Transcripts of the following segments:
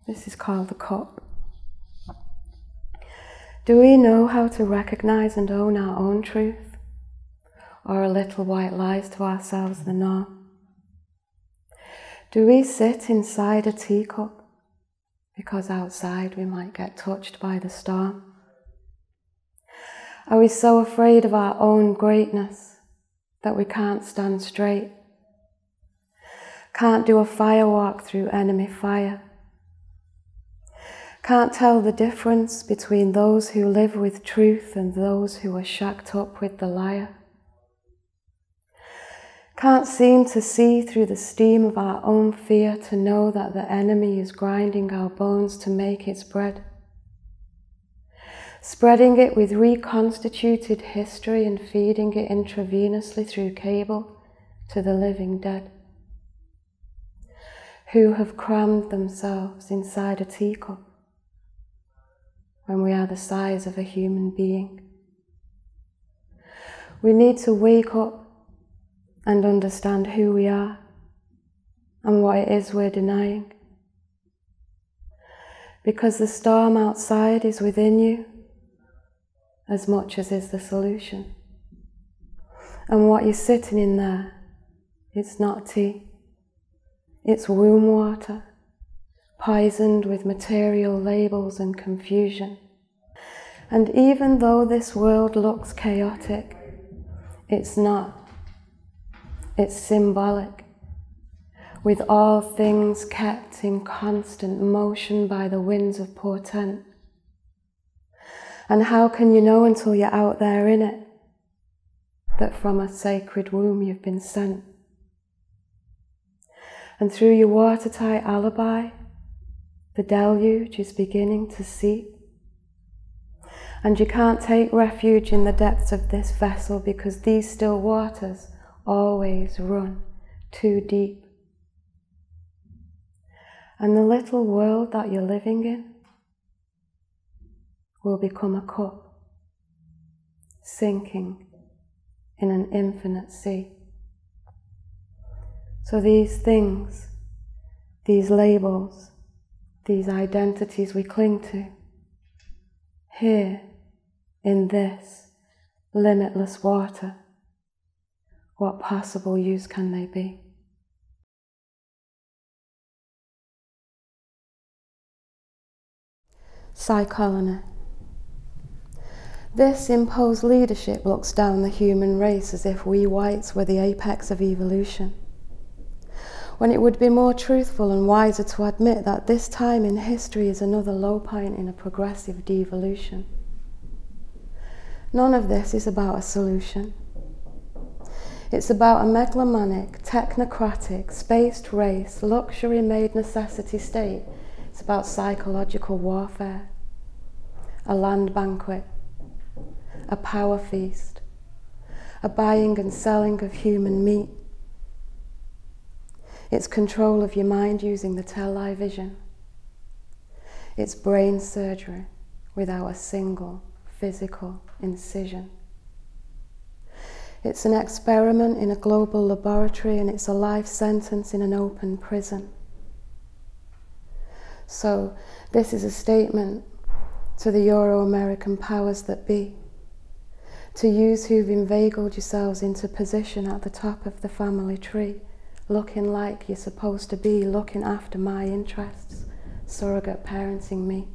This is called the cup. Do we know how to recognize and own our own truth? Or are little white lies to ourselves the norm? Do we sit inside a teacup because outside we might get touched by the storm? Are we so afraid of our own greatness that we can't stand straight? Can't do a firewalk through enemy fire? Can't tell the difference between those who live with truth and those who are shacked up with the liar? Can't seem to see through the steam of our own fear to know that the enemy is grinding our bones to make its bread, spreading it with reconstituted history and feeding it intravenously through cable to the living dead, who have crammed themselves inside a teacup when we are the size of a human being. We need to wake up and understand who we are and what it is we're denying. Because the storm outside is within you as much as is the solution. And what you're sitting in there, it's not tea, it's womb water, poisoned with material labels and confusion. And even though this world looks chaotic, it's not. It's symbolic, with all things kept in constant motion by the winds of portent. And how can you know until you're out there in it that from a sacred womb you've been sent? And through your watertight alibi, the deluge is beginning to seep. And you can't take refuge in the depths of this vessel because these still waters always run too deep. And the little world that you're living in will become a cup, sinking in an infinite sea. So these things, these labels, these identities we cling to, here in this limitless water, what possible use can they be? Psychology. This imposed leadership looks down the human race as if we whites were the apex of evolution, when it would be more truthful and wiser to admit that this time in history is another low point in a progressive devolution. None of this is about a solution. It's about a megalomaniac, technocratic, spaced race, luxury-made necessity state. It's about psychological warfare, a land banquet, a power feast, a buying and selling of human meat. It's control of your mind using the tell-lie vision. It's brain surgery without a single physical incision. It's an experiment in a global laboratory, and it's a life sentence in an open prison. So this is a statement to the Euro-American powers that be, to yous who've inveigled yourselves into position at the top of the family tree, looking like you're supposed to be looking after my interests, surrogate parenting me.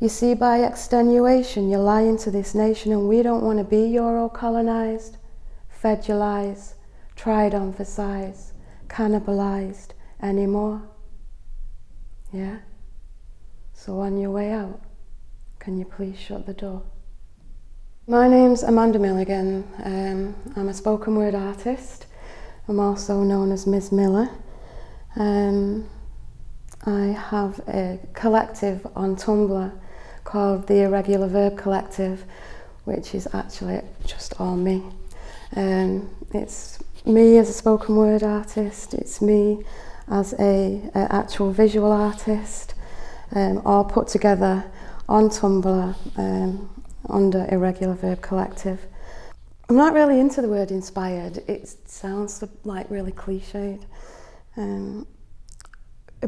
You see, by extenuation, you're lying to this nation, and we don't want to be Euro-colonized, fed your lies, tried on for size, cannibalized anymore. Yeah? So on your way out, can you please shut the door? My name's Amanda Milligan. I'm a spoken word artist. I'm also known as Ms. Miller. I have a collective on Tumblr called the Irregular Verb Collective, which is actually just all me. It's me as a spoken word artist, it's me as a actual visual artist, all put together on Tumblr under Irregular Verb Collective. I'm not really into the word inspired. It sounds like really cliched.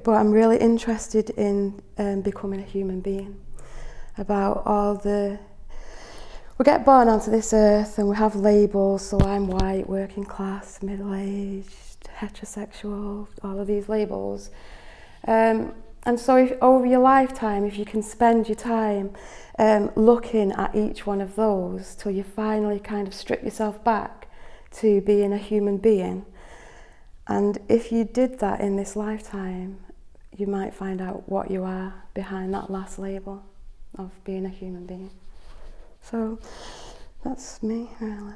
but I'm really interested in becoming a human being. About all the... We get born onto this earth and we have labels, so I'm white, working class, middle-aged, heterosexual, all of these labels. And so if, over your lifetime, if you can spend your time looking at each one of those till you finally kind of strip yourself back to being a human being, and if you did that in this lifetime, you might find out what you are behind that last label of being a human being. So that's me, really.